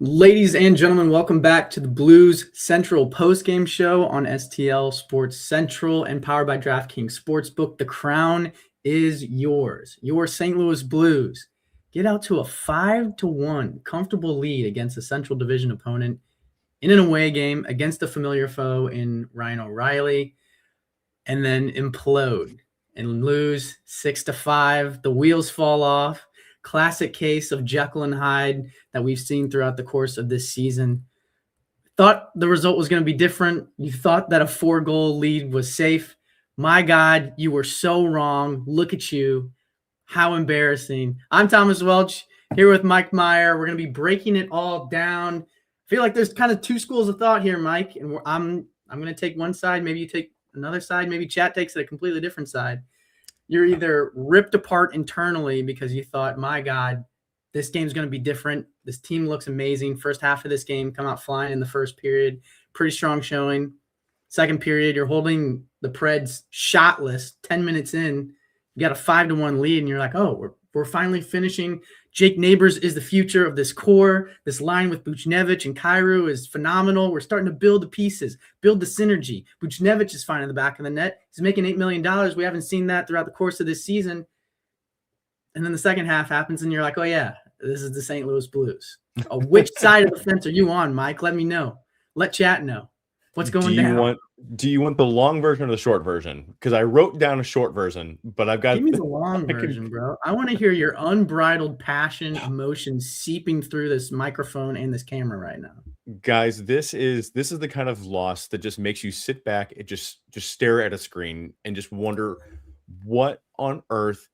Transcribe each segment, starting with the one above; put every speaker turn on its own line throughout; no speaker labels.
Ladies and gentlemen, welcome back to the Blues Central postgame show on STL Sports Central and powered by DraftKings Sportsbook. The crown is yours. Your St. Louis Blues get out to a 5-1 comfortable lead against a Central Division opponent in an away game against a familiar foe in Ryan O'Reilly, and then implode and lose 6-5. The wheels fall off. Classic case of Jekyll and Hyde that we've seen throughout the course of this season. Thought the result was going to be different. You thought that a 4-goal lead was safe. My God, you were so wrong. Look at you. How embarrassing. I'm Thomas Welch here with Mike Meyer. We're going to be breaking it all down. I feel like there's kind of two schools of thought here, Mike, and I'm going to take one side. Maybe you take another side. Maybe chat takes it a completely different side. You're either ripped apart internally because you thought, my God, this game's going to be different. This team looks amazing. First half of this game, come out flying in the first period. Pretty strong showing. Second period, you're holding the Preds shotless 10 minutes in. You got a 5-1 lead, and you're like, oh, we're finally finishing. Jake Neighbors is the future of this core. This line with Buchnevich and Kyrou is phenomenal. We're starting to build the pieces, build the synergy. Buchnevich is fine in the back of the net. He's making $8 million. We haven't seen that throughout the course of this season. And then the second half happens, and you're like, oh, yeah, this is the St. Louis Blues. Which side of the fence are you on, Mike? Let me know. Let chat know. What's going down?
Do you want the long version or the short version? Because I wrote down a short version, but I've got...
Give me the long version, bro. I want to hear your unbridled passion, emotion seeping through this microphone and this camera right now.
Guys, this is the kind of loss that just makes you sit back and just stare at a screen and just wonder what on earth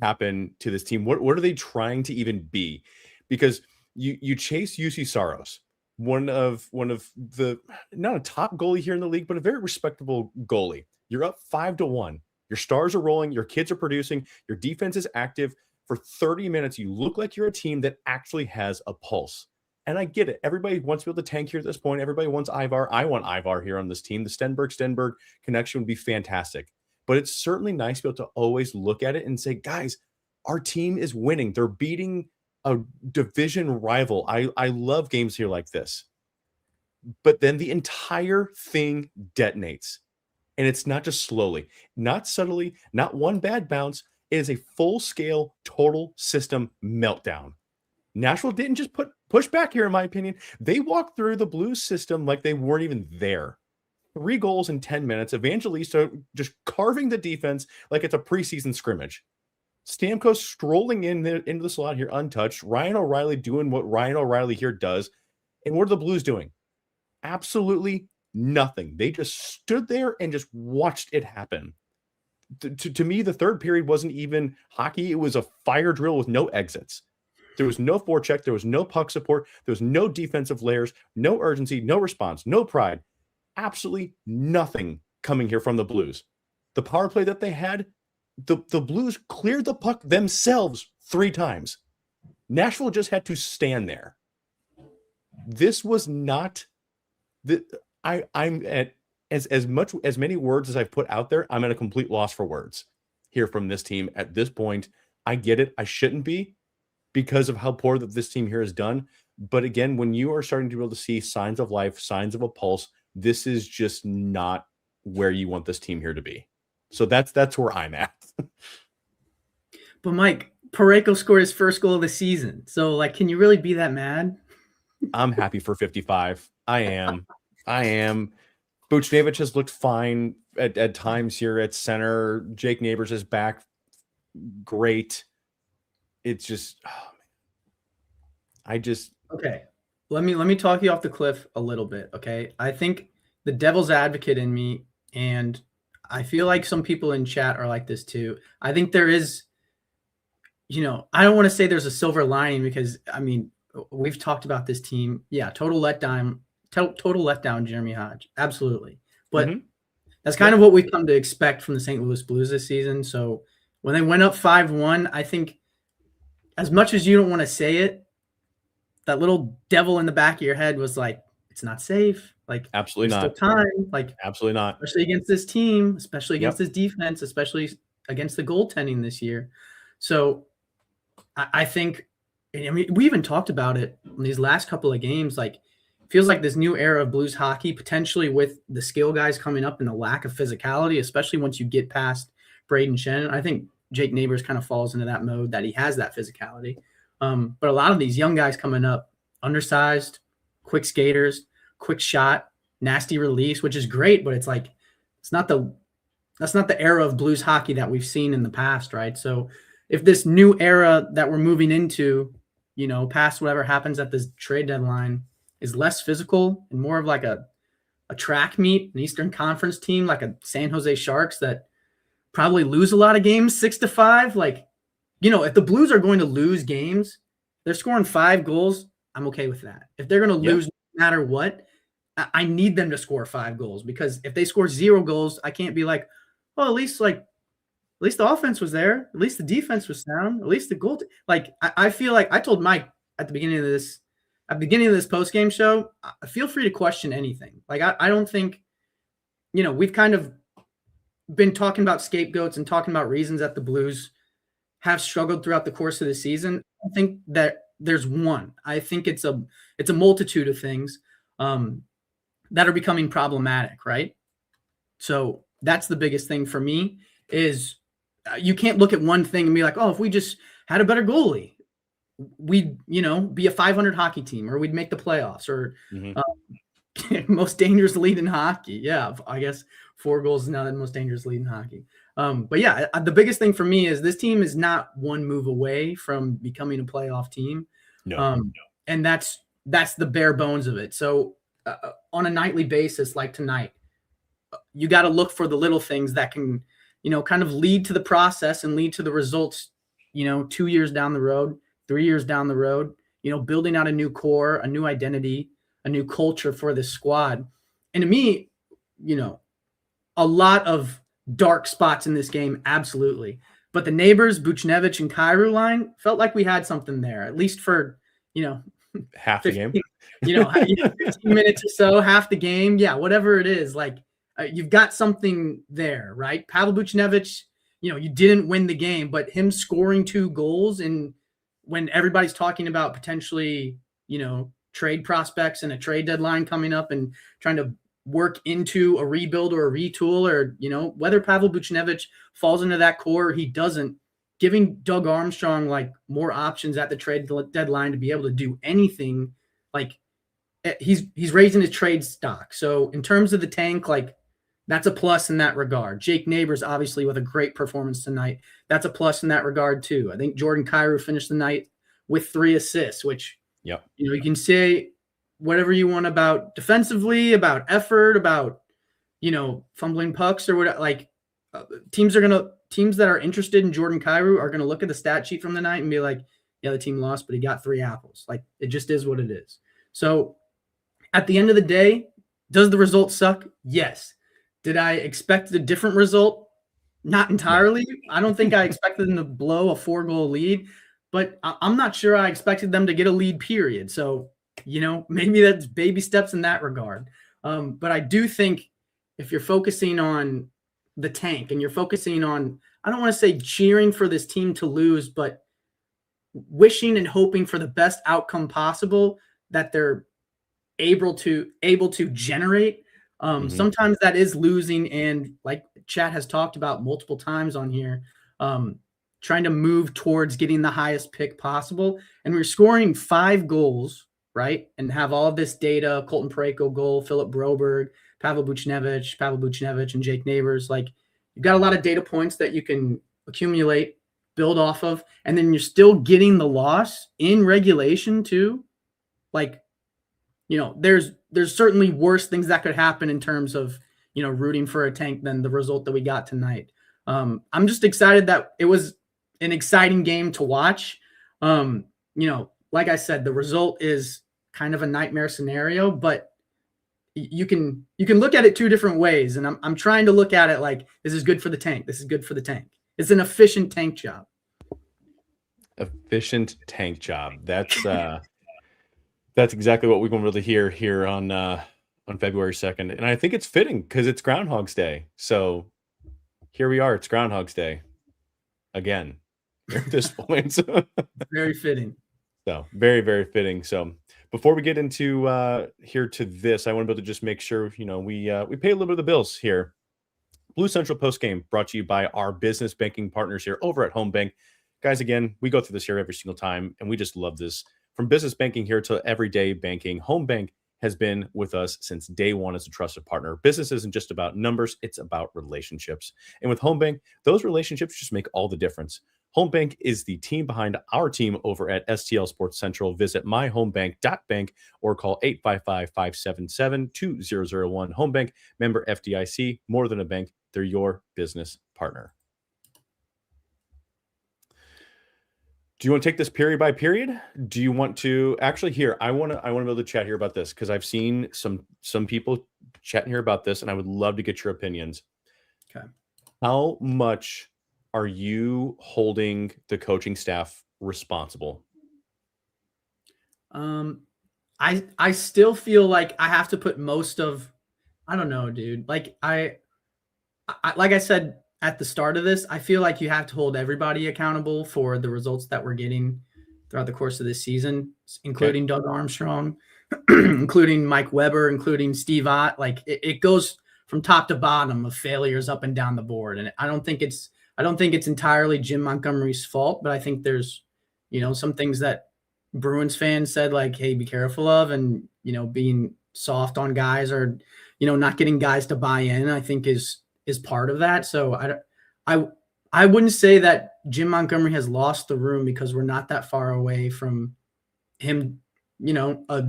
happened to this team. What are they trying to even be? Because you chase UC Saros, one of the, not a top goalie here in the league, but a very respectable goalie. You're up 5-1. Your stars are rolling. Your kids are producing. Your defense is active. For 30 minutes, you look like you're a team that actually has a pulse. And I get it. Everybody wants to be able to tank here at this point. Everybody wants Ivar. I want Ivar here on this team. The Stenberg connection would be fantastic. But it's certainly nice to be able to always look at it and say, guys, our team is winning. They're beating a division rival. I love games here like this. But then the entire thing detonates. And it's not just slowly, not subtly, not one bad bounce. It is a full-scale, total system meltdown. Nashville didn't just push back here, in my opinion. They walked through the Blues system like they weren't even there. 3 goals in 10 minutes. Evangelista just carving the defense like it's a preseason scrimmage. Stamkos strolling into the slot here untouched. Ryan O'Reilly doing what Ryan O'Reilly here does. And what are the Blues doing? Absolutely nothing. They just stood there and just watched it happen. To me, the third period wasn't even hockey. It was a fire drill with no exits. There was no forecheck. There was no puck support. There was no defensive layers, no urgency, no response, no pride. Absolutely nothing coming here from the Blues. The power play that they had, the Blues cleared the puck themselves 3 times. Nashville just had to stand there. This was not the I'm at as many words as I've put out there, I'm at a complete loss for words here from this team at this point. I get it. I shouldn't be because of how poor that this team here has done. But again, when you are starting to be able to see signs of life, signs of a pulse, this is just not where you want this team here to be. So that's where I'm at.
But Mike, Parayko scored his first goal of the season. So can you really be that mad?
I'm happy for 55. I am. Buchnevich has looked fine at times here at center. Jake Neighbors is back. Great. It's just,
okay. Let me talk you off the cliff a little bit. Okay. I think the devil's advocate in me, and I feel like some people in chat are like this too. I think there is, I don't want to say there's a silver lining because we've talked about this team. Yeah. Total letdown, Jeremy Hodge. Absolutely. But that's kind of what we've come to expect from the St. Louis Blues this season. So when they went up 5-1, I think as much as you don't want to say it, that little devil in the back of your head was like, it's not safe.
Absolutely not.
Still time.
Absolutely not.
Especially against this team, especially against this defense, especially against the goaltending this year. So I think I mean, we even talked about it in these last couple of games. Like, feels like this new era of Blues hockey, potentially with the skill guys coming up and the lack of physicality, especially once you get past Braden Shen. I think Jake Neighbors kind of falls into that mode that he has that physicality. But a lot of these young guys coming up, undersized, quick skaters, quick shot, nasty release, which is great, but it's like that's not the era of Blues hockey that we've seen in the past, right? So if this new era that we're moving into, past whatever happens at this trade deadline, is less physical and more of like a track meet, an Eastern Conference team like a San Jose Sharks that probably lose a lot of games 6-5. Like, if the Blues are going to lose games, they're scoring 5 goals. I'm okay with that. If they're going to lose no matter what, I need them to score 5 goals, because if they score 0 goals, I can't be like, well, at least the offense was there. At least the defense was sound. At least the goal. Like, I feel like I told Mike at the beginning of this post-game show, feel free to question anything. Like, I don't think, we've kind of been talking about scapegoats and talking about reasons that the Blues have struggled throughout the course of the season. I think that there's one. I think it's a multitude of things that are becoming problematic, right? So that's the biggest thing for me is you can't look at one thing and be like, oh, if we just had a better goalie, we'd, be a 500 hockey team, or we'd make the playoffs, or most dangerous lead in hockey. Yeah, I guess 4 goals is now the most dangerous lead in hockey. But yeah, the biggest thing for me is this team is not one move away from becoming a playoff team. No. And that's the bare bones of it. So on a nightly basis, like tonight, you got to look for the little things that can, kind of lead to the process and lead to the results, 2 years down the road, 3 years down the road, building out a new core, a new identity, a new culture for this squad. And to me, a lot of dark spots in this game, absolutely. But the Neighbors, Buchnevich, and Kyrou line felt like we had something there, at least for,
half the game,
15 minutes or so, half the game. Yeah, whatever it is, like you've got something there, right? Pavel Buchnevich, you didn't win the game, but him scoring 2 goals, and when everybody's talking about potentially, trade prospects and a trade deadline coming up and trying to work into a rebuild or a retool, or, whether Pavel Buchnevich falls into that core or he doesn't, giving Doug Armstrong like more options at the trade deadline to be able to do anything, like he's raising his trade stock. So in terms of the tank, like that's a plus in that regard. Jake Neighbors, obviously, with a great performance tonight, that's a plus in that regard too. I think Jordan Kyrou finished the night with 3 assists, which, you can say whatever you want about defensively, about effort, about, fumbling pucks or whatever. Like teams that are interested in Jordan Kyrou are going to look at the stat sheet from the night and be like, yeah, the team lost, but he got 3 apples. Like, it just is what it is. So at the end of the day, does the result suck? Yes. Did I expect a different result? Not entirely. I don't think I expected them to blow a 4-goal lead, but I'm not sure I expected them to get a lead, period. So, maybe that's baby steps in that regard. But I do think if you're focusing on the tank and you're focusing on, I don't want to say cheering for this team to lose, but wishing and hoping for the best outcome possible that they're able to generate. Sometimes that is losing, and like Chat has talked about multiple times on here, trying to move towards getting the highest pick possible. And we're scoring 5 goals, right? And have all of this data: Colton Parayko goal, Philip Broberg, Pavel Buchnevich, and Jake Neighbors. Like, you've got a lot of data points that you can accumulate, build off of, and then you're still getting the loss in regulation too. Like, there's certainly worse things that could happen in terms of, rooting for a tank than the result that we got tonight. I'm just excited that it was an exciting game to watch. Like I said, the result is kind of a nightmare scenario, but you can look at it 2 different ways. And I'm trying to look at it like, this is good for the tank. This is good for the tank. It's an efficient tank job.
Efficient tank job. That's exactly what we're going to really hear here on February 2nd. And I think it's fitting because it's Groundhog's Day. So here we are. It's Groundhog's Day again at this point.
Very fitting.
So very, very fitting. So before we get into here to this, I want to be able to just make sure, we pay a little bit of the bills here. Blue Central Postgame brought to you by our business banking partners here over at Home Bank. Guys, again, we go through this here every single time, and we just love this. From business banking here to everyday banking, Home Bank has been with us since day one as a trusted partner. Business isn't just about numbers, it's about relationships. And with Home Bank, those relationships just make all the difference. Home Bank is the team behind our team over at STL Sports Central. Visit myhomebank.bank or call 855-577-2001. Home Bank, member FDIC, more than a bank, they're your business partner. Do you want to take this period by period? Do you want to actually here? I want to be able to chat here about this because I've seen some people chatting here about this, and I would love to get your opinions.
Okay.
How much are you holding the coaching staff responsible?
I still feel like I have to put most of, I don't know, dude. Like I said at the start of this, I feel like you have to hold everybody accountable for the results that we're getting throughout the course of this season, including Doug Armstrong, including Mike Weber, including Steve Ott. Like it goes from top to bottom of failures up and down the board. And I don't think it's entirely Jim Montgomery's fault, but I think there's, some things that Bruins fans said, like, hey, be careful of, and, being soft on guys or, not getting guys to buy in, I think is part of that. So I wouldn't say that Jim Montgomery has lost the room because we're not that far away from him, a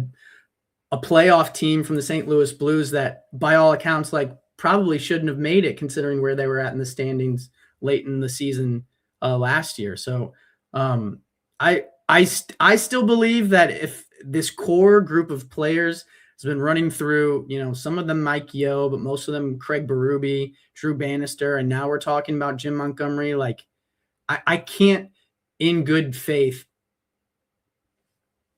playoff team from the St. Louis Blues that by all accounts, like probably shouldn't have made it considering where they were at in the standings late in the season last year. So I still believe that if this core group of players has been running through, some of them Mike Yeo, but most of them Craig Berube, Drew Bannister, and now we're talking about Jim Montgomery. Like I can't in good faith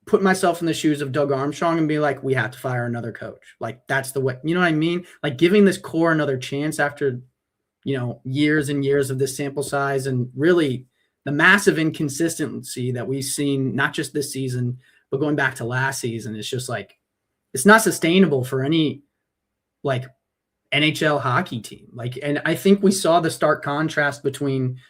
put myself in the shoes of Doug Armstrong and be like, we have to fire another coach. Like that's the way, you know what I mean? Like giving this core another chance after, years and years of this sample size and really the massive inconsistency that we've seen, not just this season, but going back to last season. It's just like, it's not sustainable for any like NHL hockey team. Like, and I think we saw the stark contrast between,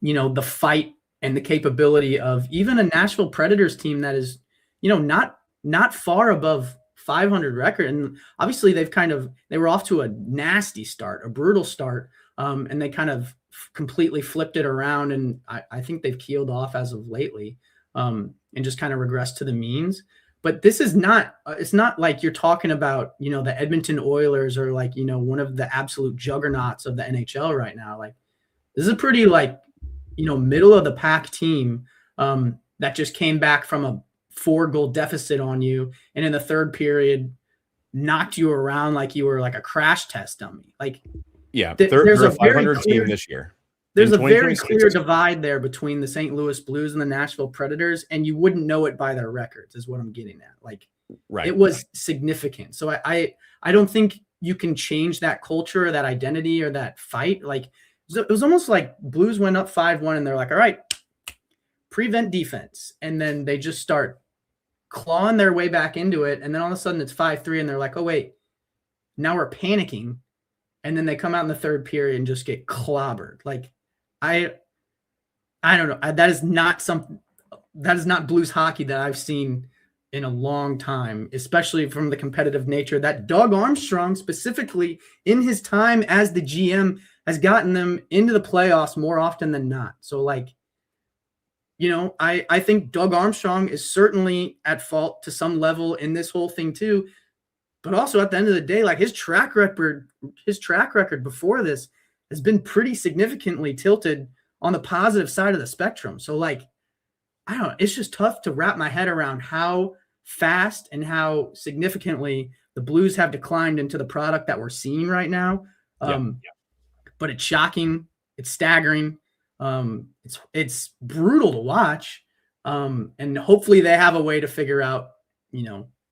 the fight and the capability of even a Nashville Predators team that is, not far above 500 record. And obviously they were off to a nasty start, a brutal start. And they kind of completely flipped it around. And I think they've keeled off as of lately and just kind of regressed to the means. But this is not, it's not like you're talking about, the Edmonton Oilers or like, one of the absolute juggernauts of the NHL right now. Like this is a pretty like, middle of the pack team that just came back from a 4-goal deficit on you. And in the third period, knocked you around like you were like a crash test dummy. Like,
yeah, there's a 500 team this year.
There's a very clear divide there between the St. Louis Blues and the Nashville Predators, and you wouldn't know it by their records, is what I'm getting at. Like, right. It was significant. So I don't think you can change that culture or that identity or that fight. Like, it was almost like Blues went up 5-1, and they're like, all right, prevent defense. And then they just start clawing their way back into it, and then all of a sudden it's 5-3, and they're like, oh, wait, now we're panicking. And then they come out in the third period and just get clobbered. Like, I don't know. That is not Blues hockey that I've seen in a long time, especially from the competitive nature that Doug Armstrong specifically in his time as the GM has gotten them into the playoffs more often than not. So like, I think Doug Armstrong is certainly at fault to some level in this whole thing too. But also at the end of the day, like his track record before this has been pretty significantly tilted on the positive side of the spectrum. So like, I don't know, it's just tough to wrap my head around how fast and how significantly the Blues have declined into the product that we're seeing right now. But it's shocking. It's staggering. It's brutal to watch. And hopefully they have a way to figure out,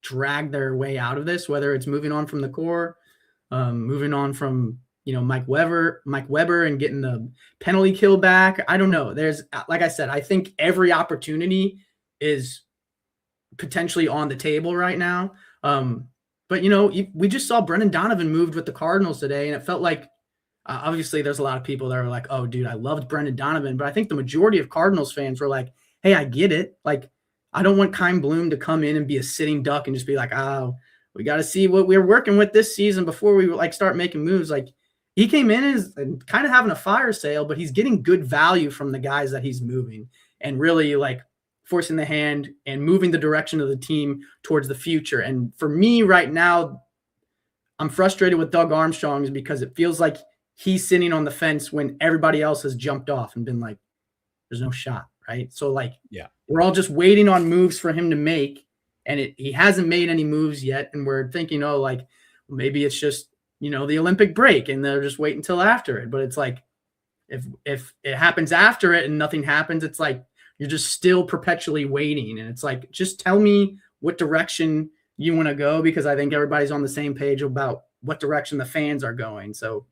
drag their way out of this, whether it's moving on from the core, moving on from, Mike Weber and getting the penalty kill back. I don't know. There's, like I said, I think every opportunity is potentially on the table right now. But we just saw Brendan Donovan moved with the Cardinals today, and it felt like obviously there's a lot of people that are like, oh, dude, I loved Brendan Donovan. But I think the majority of Cardinals fans were like, hey, I get it. Like, I don't want Kyle Bloom to come in and be a sitting duck and just be like, oh, we got to see what we're working with this season before we like start making moves. Like, he came in and kind of having a fire sale, but he's getting good value from the guys that he's moving and really like forcing the hand and moving the direction of the team towards the future. And for me right now, I'm frustrated with Doug Armstrong because it feels like he's sitting on the fence when everybody else has jumped off and been like, there's no shot, right? So like,
yeah,
we're all just waiting on moves for him to make, and he hasn't made any moves yet. And we're thinking, oh, like maybe it's just, the Olympic break and they'll just wait until after it. But it's like, if it happens after it and nothing happens, it's like, you're just still perpetually waiting. And it's like, just tell me what direction you want to go, because I think everybody's on the same page about what direction the fans are going. So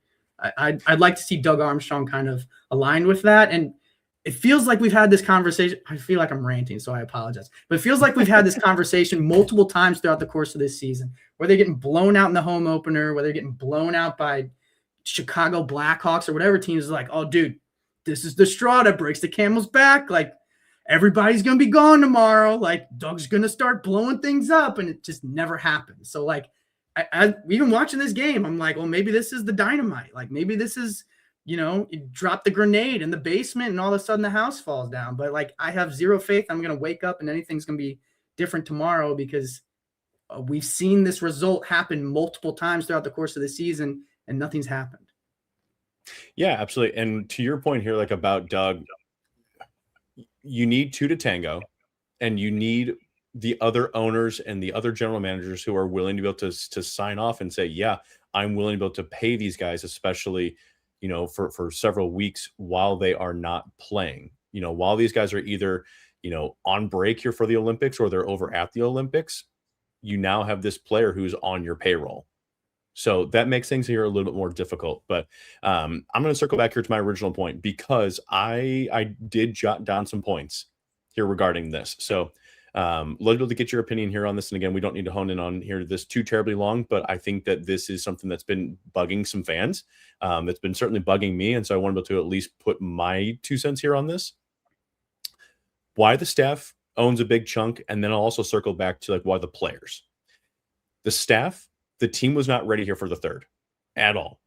I'd like to see Doug Armstrong kind of aligned with that. And it feels like we've had this conversation. I feel like I'm ranting, so I apologize. But it feels like we've had this conversation multiple times throughout the course of this season, where they're getting blown out in the home opener, where they're getting blown out by Chicago Blackhawks or whatever teams. Like, oh, dude, this is the straw that breaks the camel's back. Like, everybody's going to be gone tomorrow. Like, Doug's going to start blowing things up, and it just never happens. So, like, I even watching this game, I'm like, well, maybe this is the dynamite. Like, maybe this is, you drop the grenade in the basement and all of a sudden the house falls down. But, like, I have zero faith I'm going to wake up and anything's going to be different tomorrow, because we've seen this result happen multiple times throughout the course of the season and nothing's happened.
Yeah, absolutely. And to your point here, like about Doug, you need two to tango, and you need the other owners and the other general managers who are willing to be able to sign off and say, yeah, I'm willing to be able to pay these guys, especially, for several weeks while they are not playing, while these guys are either, on break here for the Olympics or they're over at the Olympics. You now have this player who's on your payroll. So that makes things here a little bit more difficult. But I'm going to circle back here to my original point, because I did jot down some points here regarding this. So love to get your opinion here on this. And again, we don't need to hone in on here this too terribly long, but I think that this is something that's been bugging some fans. That's been certainly bugging me. And so I wanted to at least put my 2 cents here on this. Why the staff owns a big chunk, and then I'll also circle back to like why the players. The staff, the team was not ready here for the third at all.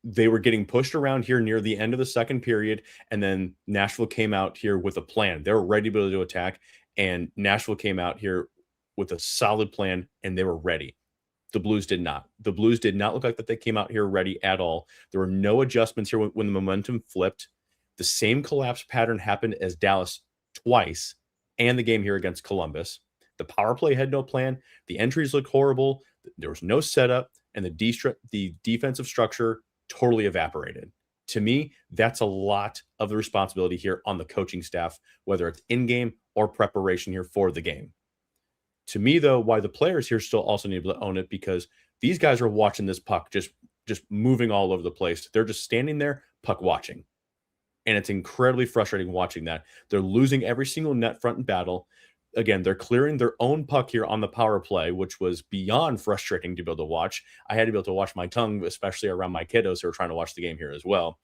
They were getting pushed around here near the end of the second period, and then Nashville came out here with a plan. They were ready to be able to attack, and Nashville came out here with a solid plan, and they were ready. The Blues did not. The Blues did not look like that they came out here ready at all. There were no adjustments here when the momentum flipped. The same collapse pattern happened as Dallas twice, and the game here against Columbus. The power play had no plan. The entries looked horrible. There was no setup, and the defensive structure totally evaporated. To me, that's a lot of the responsibility here on the coaching staff, whether it's in-game or preparation here for the game. To me, though, why the players here still also need to own it, because these guys are watching this puck just moving all over the place. They're just standing there, puck watching. And it's incredibly frustrating watching that. They're losing every single net front in battle. Again, they're clearing their own puck here on the power play, which was beyond frustrating to be able to watch. I had to be able to watch my tongue, especially around my kiddos who are trying to watch the game here as well.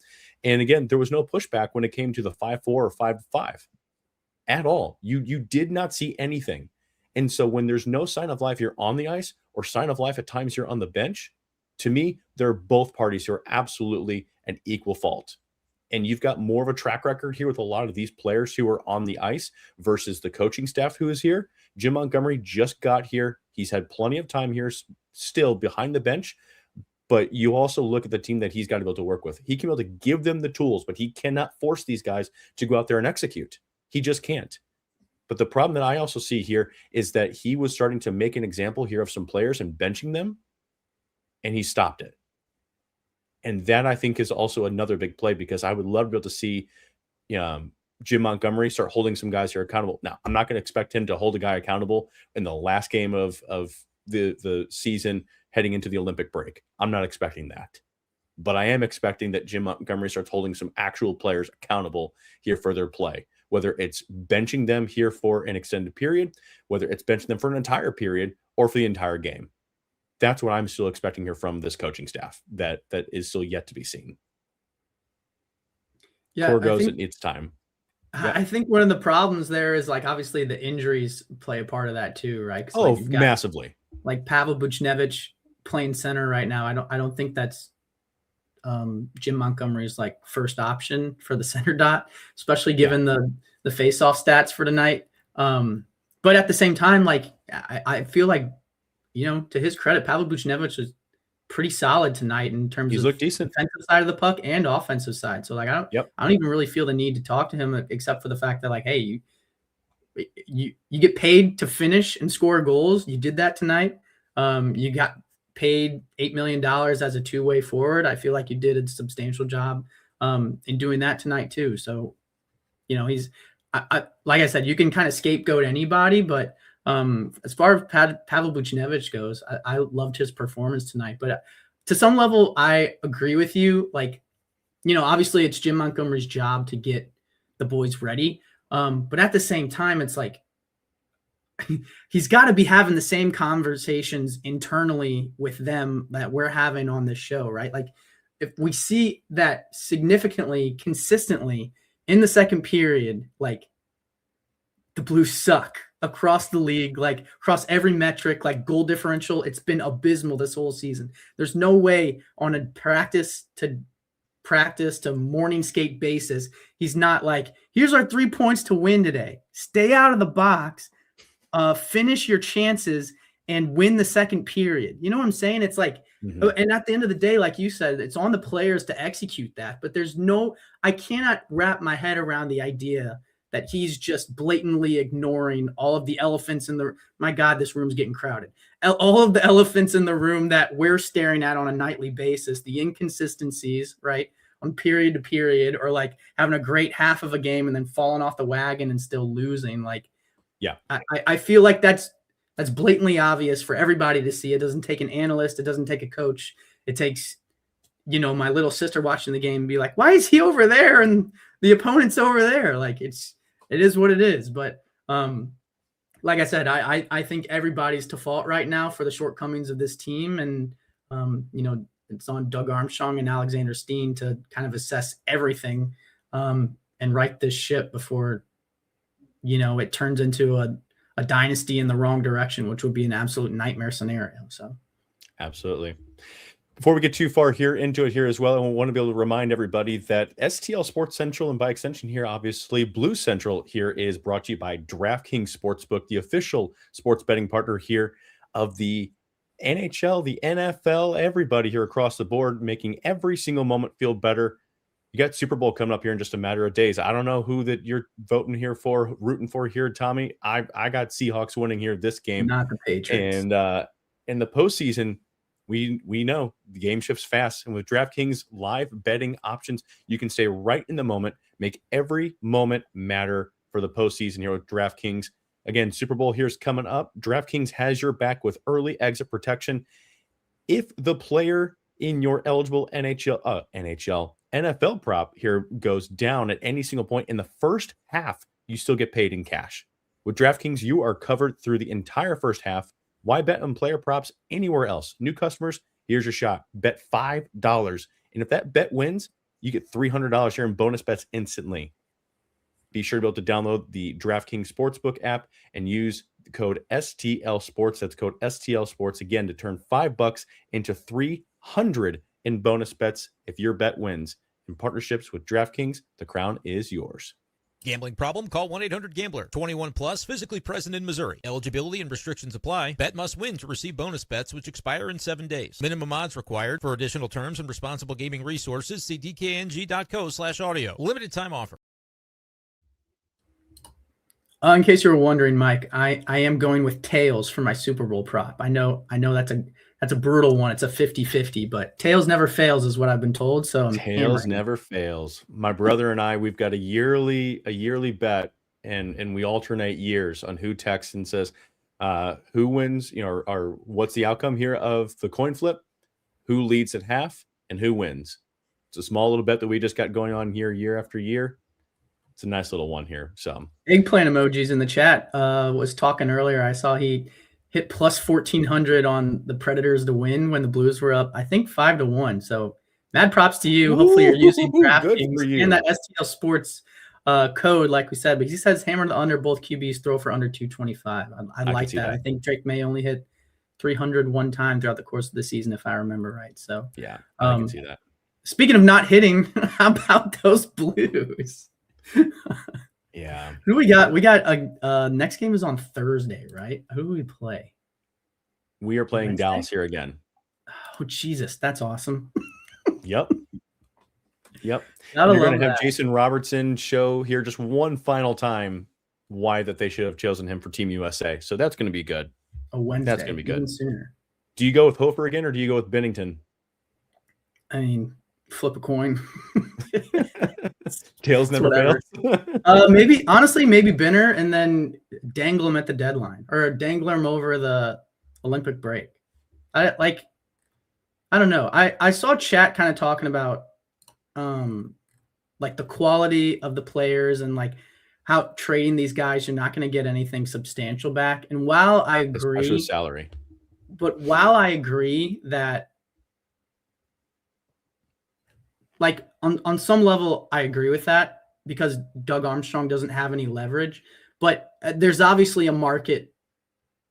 And again, there was no pushback when it came to the 5-4 or 5-5 at all. You did not see anything. And so when there's no sign of life here on the ice or sign of life at times here on the bench, to me, they're both parties who are absolutely an equal fault. And you've got more of a track record here with a lot of these players who are on the ice versus the coaching staff who is here. Jim Montgomery just got here. He's had plenty of time here still behind the bench. But you also look at the team that he's got to be able to work with. He can be able to give them the tools, but he cannot force these guys to go out there and execute. He just can't. But the problem that I also see here is that he was starting to make an example here of some players and benching them, and he stopped it. And that, I think, is also another big play, because I would love to be able to see Jim Montgomery start holding some guys here accountable. Now, I'm not going to expect him to hold a guy accountable in the last game of the season heading into the Olympic break. I'm not expecting that. But I am expecting that Jim Montgomery starts holding some actual players accountable here for their play. whether it's benching them here for an extended period, whether it's benching them for an entire period or for the entire game. That's what I'm still expecting here from this coaching staff. That is still yet to be seen.
Yeah,
Core goes, it needs time.
Yeah. I think one of the problems there is like obviously the injuries play a part of that too, right?
Oh,
like
massively.
Like Pavel Buchnevich playing center right now. I don't think that's Jim Montgomery's like first option for the center dot, especially given the face-off stats for tonight. But at the same time, like I feel like, you know, to his credit, Pavel Buchnevich was pretty solid tonight in terms of
looked decent.
Defensive side of the puck and offensive side. So like I don't even really feel the need to talk to him except for the fact that like, hey, you get paid to finish and score goals. You did that tonight. You got paid $8 million as a two-way forward. I feel like you did a substantial job in doing that tonight too. So, you know, he's like I said, you can kind of scapegoat anybody, but as far as Pavel Buchnevich goes, I loved his performance tonight. But to some level, I agree with you. Like, you know, obviously it's Jim Montgomery's job to get the boys ready. But at the same time, it's like he's got to be having the same conversations internally with them that we're having on this show, right? Like if we see that significantly, consistently in the second period, like the Blues suck across the league, like across every metric, like goal differential, it's been abysmal this whole season. There's no way on a practice to morning skate basis he's not like, here's our 3 points to win today. Stay out of the box, finish your chances, and win the second period. You know what I'm saying? It's like, and at the end of the day, like you said, it's on the players to execute that. But I cannot wrap my head around the idea that he's just blatantly ignoring all of the elephants in the, my God, this room's getting crowded. All of the elephants in the room that we're staring at on a nightly basis, the inconsistencies, right? On period to period, or like having a great half of a game and then falling off the wagon and still losing. Like,
yeah,
I feel like that's blatantly obvious for everybody to see. It doesn't take an analyst. It doesn't take a coach. It takes, you know, my little sister watching the game and be like, why is he over there and the opponent's over there? Like it is what it is. But like I said, I think everybody's to fault right now for the shortcomings of this team. And, you know, it's on Doug Armstrong and Alexander Steen to kind of assess everything and right this ship before, you know, it turns into a dynasty in the wrong direction, which would be an absolute nightmare scenario. So
absolutely. Before we get too far here into it here as well, I want to be able to remind everybody that STL Sports Central, and by extension here, obviously Blue Central here, is brought to you by DraftKings Sportsbook, the official sports betting partner here of the NHL, the NFL, everybody here across the board, making every single moment feel better. You got Super Bowl coming up here in just a matter of days. I don't know who that you're voting here for, rooting for here, Tommy. I got Seahawks winning here this game.
Not the Patriots.
And in the postseason, we know the game shifts fast. And with DraftKings live betting options, you can stay right in the moment, make every moment matter for the postseason here with DraftKings. Again, Super Bowl here's coming up. DraftKings has your back with early exit protection. If the player in your eligible NFL prop here goes down at any single point in the first half, you still get paid in cash. With DraftKings, you are covered through the entire first half. Why bet on player props anywhere else? New customers, here's your shot. Bet $5. And if that bet wins, you get $300 here in bonus bets instantly. Be sure to be able to download the DraftKings Sportsbook app and use the code STL Sports. That's code STL Sports again to turn $5 into $300 in bonus bets if your bet wins. In partnerships with DraftKings, the crown is yours.
Gambling problem? Call 1-800-GAMBLER. 21 plus, physically present in Missouri. Eligibility and restrictions apply. Bet must win to receive bonus bets, which expire in 7 days. Minimum odds required. For additional terms and responsible gaming resources, see dkng.co/audio. Limited time offer.
In case you were wondering, Mike, I am going with tails for my Super Bowl prop. I know that's a brutal one. It's a 50-50, but tails never fails is what I've been told. So
tails never fails. My brother and I, we've got a yearly bet, and we alternate years on who texts and says who wins, you know, or what's the outcome here of the coin flip, who leads at half, and who wins. It's a small little bet that we just got going on here year after year. It's a nice little one here. So
Eggplant emojis in the chat. Was talking earlier. I saw he hit plus 1,400 on the Predators to win when the Blues were up, I think 5-1. So mad props to you. Hopefully you're using DraftKings and that STL Sports code, like we said. But he says hammer the under. Both QBs throw for under 225. I like that. I think Drake May only hit 300 one time throughout the course of the season, if I remember right. So
yeah, I can see that.
Speaking of not hitting, how about those Blues?
Yeah.
Who we got? We got a next game is on Thursday, right? Who do we play?
We are playing
Wednesday?
Dallas here again.
Oh, Jesus. That's awesome.
Yep. Yep.
Gotta
You're
love
going to have
that.
Jason Robertson show here just one final time why that they should have chosen him for Team USA. So that's going to be good.
A Wednesday.
That's going to be good.
Even sooner.
Do you go with Hofer again or do you go with Bennington?
I mean, flip a coin.
Tails never fails.
Maybe Benner and then dangle him at the deadline or dangle him over the Olympic break. I don't know. I saw chat kind of talking about like the quality of the players and like how trading these guys, you're not going to get anything substantial back. And while I agree,
especially salary,
but while I agree that like on some level, I agree with that because Doug Armstrong doesn't have any leverage, but there's obviously a market,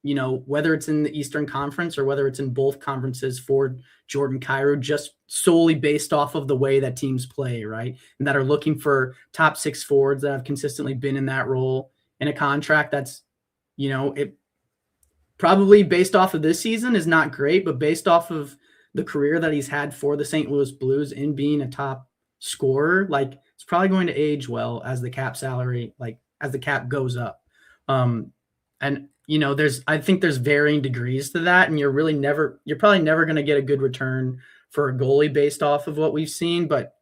you know, whether it's in the Eastern Conference or whether it's in both conferences for Jordan Kyrou, just solely based off of the way that teams play, right? And that are looking for top 6 forwards that have consistently been in that role in a contract that's, you know, it probably based off of this season is not great, but based off of the career that he's had for the St. Louis Blues in being a top scorer, like it's probably going to age well as the cap salary, like as the cap goes up. And you know, I think there's varying degrees to that. And you're probably never going to get a good return for a goalie based off of what we've seen. But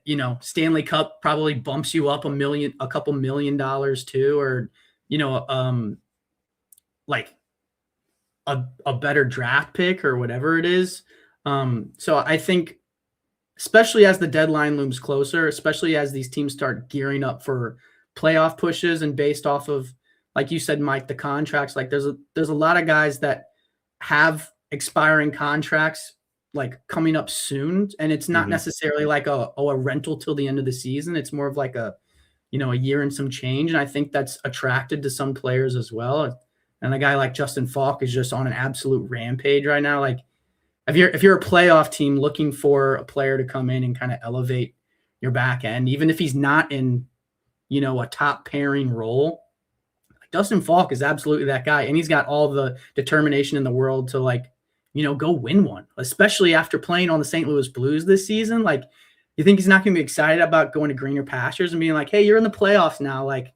you know, Stanley Cup probably bumps you up a couple $1 million too, or, you know, like a better draft pick or whatever it is. So I think, especially as the deadline looms closer, especially as these teams start gearing up for playoff pushes and based off of, like you said, Mike, the contracts, like there's a lot of guys that have expiring contracts like coming up soon. And it's not necessarily like a rental till the end of the season. It's more of like a year and some change. And I think that's attracted to some players as well. And a guy like Justin Falk is just on an absolute rampage right now. Like if you're a playoff team looking for a player to come in and kind of elevate your back end, even if he's not in, you know, a top pairing role, Dustin Falk is absolutely that guy. And he's got all the determination in the world to, like, you know, go win one, especially after playing on the St. Louis Blues this season. Like, you think he's not going to be excited about going to greener pastures and being like, hey, you're in the playoffs now. Like,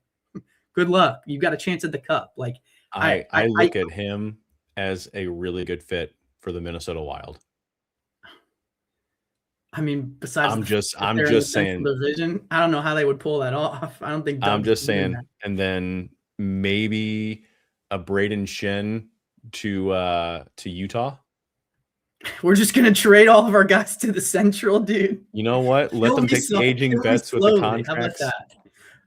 good luck. You've got a chance at the cup. Like,
I look at him as a really good fit for the Minnesota Wild.
I mean, besides,
I'm just saying,
division, I don't know how they would pull that off. I don't think.
I'm just saying, and then maybe a Braden Shen to Utah.
We're just gonna trade all of our guys to the Central, dude.
You know what? Let them take the aging vets with the contracts.
How about that?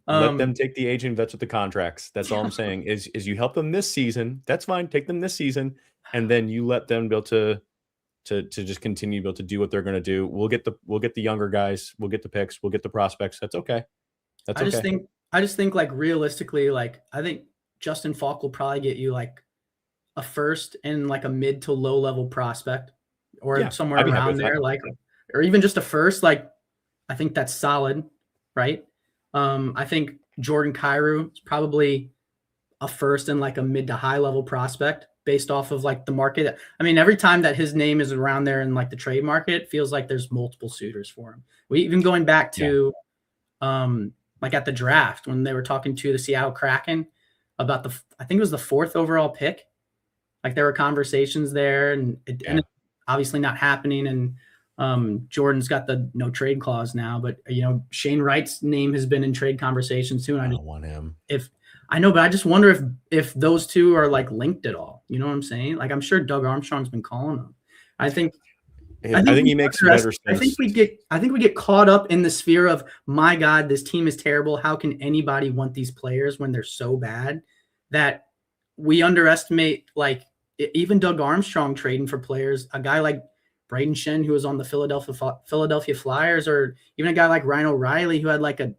Let them take the aging vets with the contracts. That's all I'm saying. Is you help them this season. That's fine. Take them this season, and then you let them be able to just continue to be able to do what they're going to do. We'll get the younger guys. We'll get the picks. We'll get the prospects. That's okay. That's okay.
I just think like realistically, like I think Justin Falk will probably get you like a first and like a mid to low level prospect or somewhere around there, like, or even just a first. Like, I think that's solid, right? I think Jordan Kyrou is probably a first and like a mid to high level prospect based off of like the market. I mean, every time that his name is around there in like the trade market, it feels like there's multiple suitors for him. We even going back to like at the draft when they were talking to the Seattle Kraken about I think it was the 4th overall pick. Like there were conversations there and it's obviously not happening. And Jordan's got the no trade clause now, but you know, Shane Wright's name has been in trade conversations too. And
I don't want him.
I know, but I just wonder if those two are like linked at all. You know what I'm saying? Like I'm sure Doug Armstrong's been calling them. I think
I think he makes better sense.
I think we get caught up in the sphere of, my God, this team is terrible. How can anybody want these players when they're so bad, that we underestimate, like, even Doug Armstrong trading for players, a guy like Braden Shen, who was on the Philadelphia Flyers, or even a guy like Ryan O'Reilly, who had like a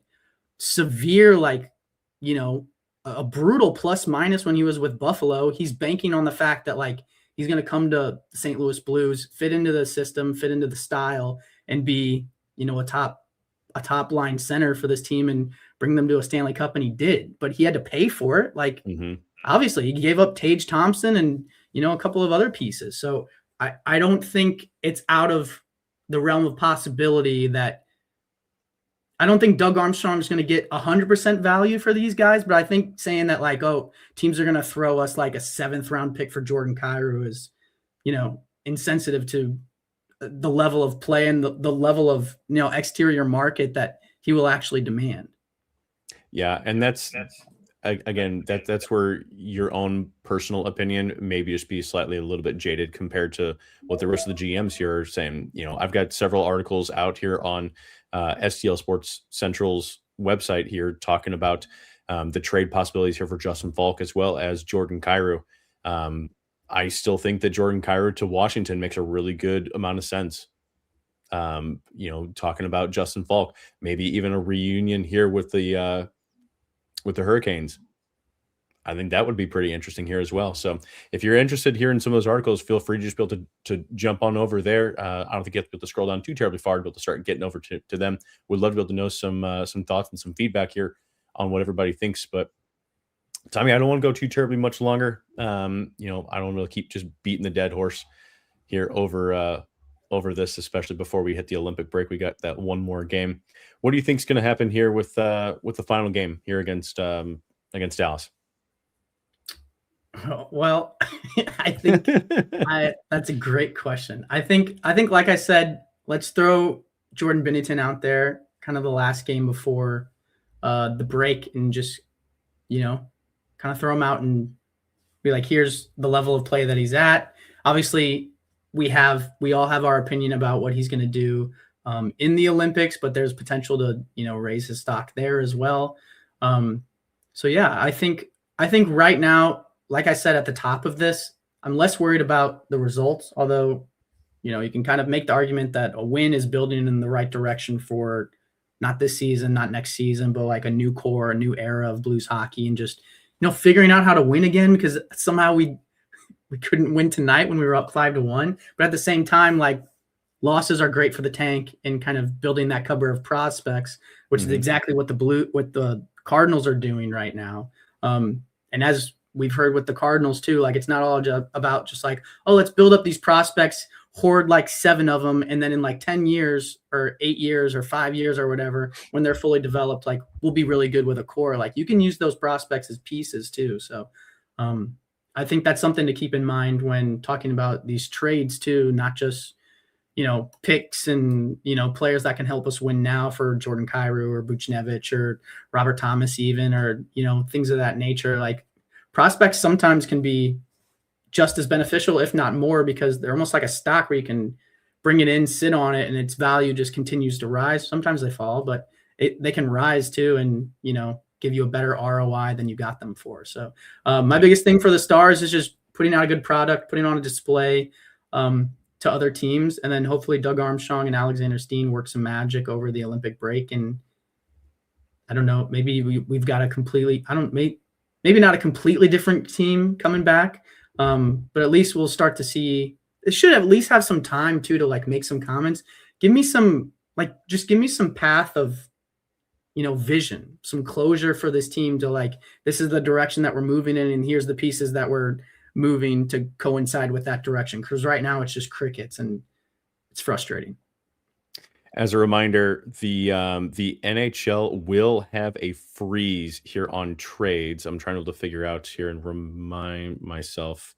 severe, like, a brutal plus minus when he was with Buffalo. He's banking on the fact that, like, he's going to come to the St. Louis Blues, fit into the system, fit into the style, and be, a top line center for this team and bring them to a Stanley Cup. And he did, but he had to pay for it. Like, obviously he gave up Tage Thompson and, a couple of other pieces. So I don't think it's out of the realm of possibility that, I don't think Doug Armstrong is going to get 100% value for these guys, but I think saying that, like, oh, teams are going to throw us like a 7th round pick for Jordan Kyrou is, insensitive to the level of play and the level of, exterior market that he will actually demand.
Yeah. And that's again, that's where your own personal opinion maybe just be slightly a little bit jaded compared to what the rest of the GMs here are saying. I've got several articles out here on STL Sports Central's website here talking about the trade possibilities here for Justin Falk as well as Jordan Kyrou. I still think that Jordan Kyrou to Washington makes a really good amount of sense. Talking about Justin Falk, maybe even a reunion here with the Hurricanes. I think that would be pretty interesting here as well. So if you're interested here in some of those articles, feel free to just be able to jump on over there. I don't think you have to be able to scroll down too terribly far to be able to start getting over to them. Would love to be able to know some thoughts and some feedback here on what everybody thinks. But Tommy, I don't want to go too terribly much longer. I don't really keep just beating the dead horse here over this, especially before we hit the Olympic break. We got that one more game. What do you think is going to happen here with the final game here against Dallas?
Well, I think that's a great question. I think, like I said, let's throw Jordan Binnington out there, kind of the last game before the break, and just, kind of throw him out and be like, here's the level of play that he's at. Obviously, we all have our opinion about what he's going to do in the Olympics, but there's potential to, raise his stock there as well. So yeah, I think right now, like I said at the top of this, I'm less worried about the results, although, you can kind of make the argument that a win is building in the right direction for not this season, not next season, but like a new core, a new era of Blues hockey, and just, figuring out how to win again, because somehow we couldn't win tonight when we were up 5-1. But at the same time, like, losses are great for the tank and kind of building that cupboard of prospects, which is exactly what the Cardinals are doing right now. And as we've heard with the Cardinals too, like, it's not all about just like, oh, let's build up these prospects, hoard like 7 of them, and then in like 10 years or 8 years or 5 years or whatever, when they're fully developed, like, we'll be really good with a core. Like, you can use those prospects as pieces too. So I think that's something to keep in mind when talking about these trades too, not just, picks and, players that can help us win now for Jordan Kyrou or Buchnevich or Robert Thomas even, or, things of that nature. Like, prospects sometimes can be just as beneficial, if not more, because they're almost like a stock where you can bring it in, sit on it, and its value just continues to rise. Sometimes they fall, but they can rise too, and, give you a better ROI than you got them for. So my biggest thing for the Stars is just putting out a good product, putting on a display to other teams, and then hopefully Doug Armstrong and Alexander Steen work some magic over the Olympic break. And I don't know, maybe we've got maybe not a completely different team coming back, but at least we'll start to see. It should at least have some time too to like make some comments. Give me some path of, vision, some closure for this team to like, this is the direction that we're moving in, and here's the pieces that we're moving to coincide with that direction. Because right now it's just crickets, and it's frustrating.
As a reminder, the NHL will have a freeze here on trades. I'm trying to figure out here and remind myself.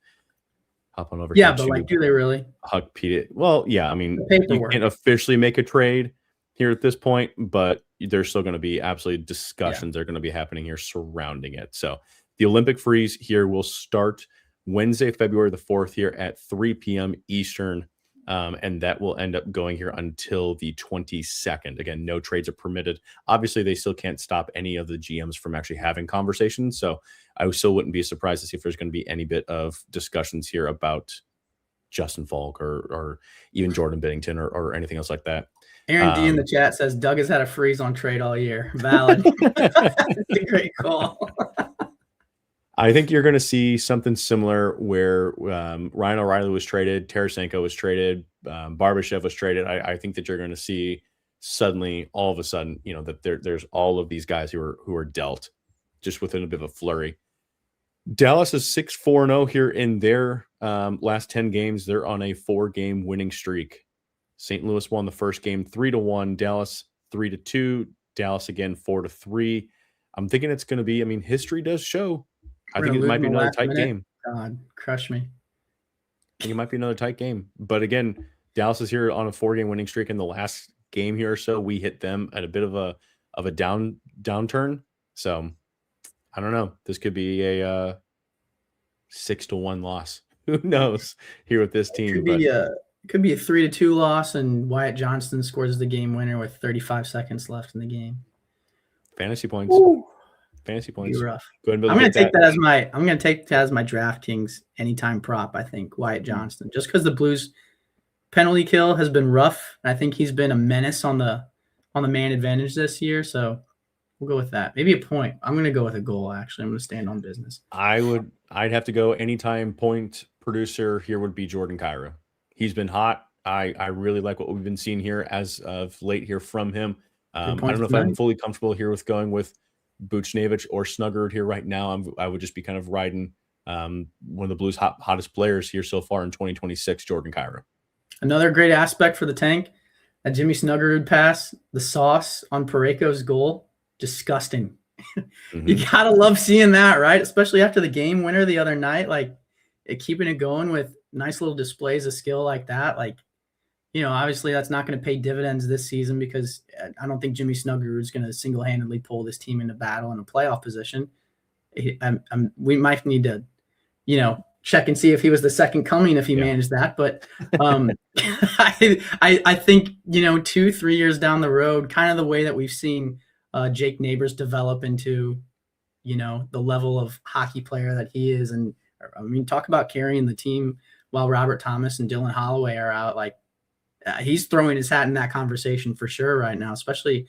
Hop on over.
Yeah, but like, do they really?
Huck Pete. Well, yeah. I mean, you can't officially make a trade here at this point, but there's still going to be absolutely discussions that are going to be happening here surrounding it. So the Olympic freeze here will start Wednesday, February the 4th here at 3 p.m. Eastern. And that will end up going here until the 22nd. Again, no trades are permitted. Obviously, they still can't stop any of the GMs from actually having conversations. So I still wouldn't be surprised to see if there's going to be any bit of discussions here about Justin Falk or even Jordan Binnington or anything else like that.
Aaron D in the chat says Doug has had a freeze on trade all year. Valid. It's a great call.
I think you're going to see something similar where Ryan O'Reilly was traded, Tarasenko was traded, Barbashev was traded. I think that you're going to see suddenly, all of a sudden, that there's all of these guys who are dealt just within a bit of a flurry. Dallas is 6-4-0 here in their last 10 games. They're on a 4-game winning streak. St. Louis won the first game 3-1. Dallas 3-2. Dallas again 4-3. I'm thinking it's going to be. I mean, history does show. I think it might be another tight game.
God, crush me.
I think it might be another tight game. But again, Dallas is here on a 4-game winning streak. In the last game here or so, we hit them at a bit of a downturn. So I don't know. This could be a 6-1 loss. Who knows here with this team?
Could be a 3-2 loss, and Wyatt Johnston scores the game winner with 35 seconds left in the game.
Fantasy points.
Ooh.
Fantasy points.
Be rough.
Go ahead and
I'm going to take that as my DraftKings anytime prop. I think Wyatt Johnston, just because the Blues penalty kill has been rough. I think he's been a menace on the man advantage this year. So we'll go with that. Maybe a point. I'm going to go with a goal. Actually, I'm going to stand on business.
I'd have to go anytime point producer here would be Jordan Kyrou. He's been hot. I really like what we've been seeing here as of late here from him. I don't know if I'm fully comfortable here with going with Buchnevich or Snuggerud here right now. I would just be kind of riding one of the Blues' hottest players here so far in 2026, Jordan Kyrou.
Another great aspect for the tank, that Jimmy Snuggerud pass, the sauce on Parayko's goal, disgusting. Mm-hmm. You gotta love seeing that, right? Especially after the game winner the other night, keeping it going with nice little displays of skill like that. Obviously that's not going to pay dividends this season because I don't think Jimmy Snuggerud is going to single-handedly pull this team into battle in a playoff position. We might need to, check and see if he was the second coming if he managed that. But I think 2-3 years down the road, kind of the way that we've seen Jake Neighbors develop into, the level of hockey player that he is, and I mean, talk about carrying the team while Robert Thomas and Dylan Holloway are out. He's throwing his hat in that conversation for sure right now, especially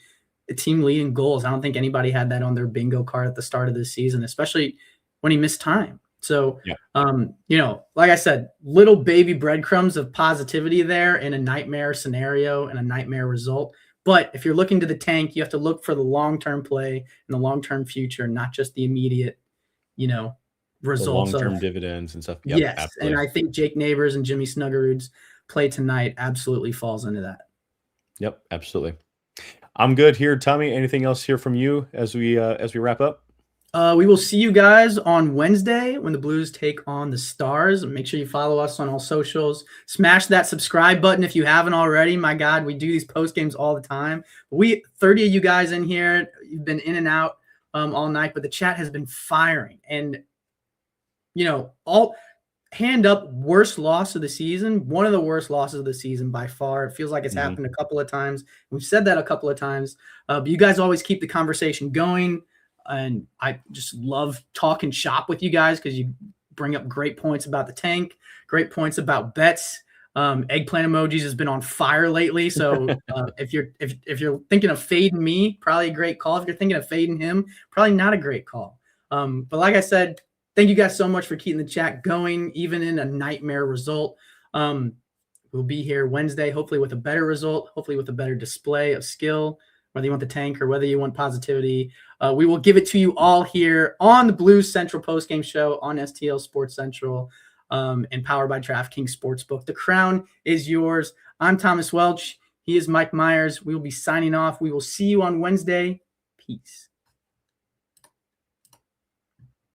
the team leading goals. I don't think anybody had that on their bingo card at the start of this season, especially when he missed time. So, like I said, little baby breadcrumbs of positivity there in a nightmare scenario and a nightmare result. But if you're looking to the tank, you have to look for the long-term play and the long-term future, not just the immediate, results.
Long-term dividends and stuff. Yep,
yes,
absolutely.
and I think Jake Neighbors and Jimmy Snuggerud's play tonight absolutely falls into that.
Yep, absolutely. I'm good here. Tommy, anything else here from you as we wrap up?
We will see you guys on Wednesday when the Blues take on the Stars. Make sure you follow us on all socials. Smash that subscribe button if you haven't already. My God, we do these post games all the time. 30 of you guys in here, you've been in and out all night, but the chat has been firing. And, all hand up, worst loss of the season, one of the worst losses of the season by far. It feels like it's happened a couple of times. We've said that a couple of times, but you guys always keep the conversation going. And I just love talking shop with you guys because you bring up great points about the tank, great points about bets. Eggplant emojis has been on fire lately. So if you're thinking of fading me, probably a great call. If you're thinking of fading him, probably not a great call. But like I said, thank you guys so much for keeping the chat going, even in a nightmare result. We'll be here Wednesday, hopefully with a better result, hopefully with a better display of skill, whether you want the tank or whether you want positivity. We will give it to you all here on the Blues Central postgame show on STL Sports Central and powered by DraftKings Sportsbook. The crown is yours. I'm Thomas Welch. He is Mike Myers. We will be signing off. We will see you on Wednesday. Peace.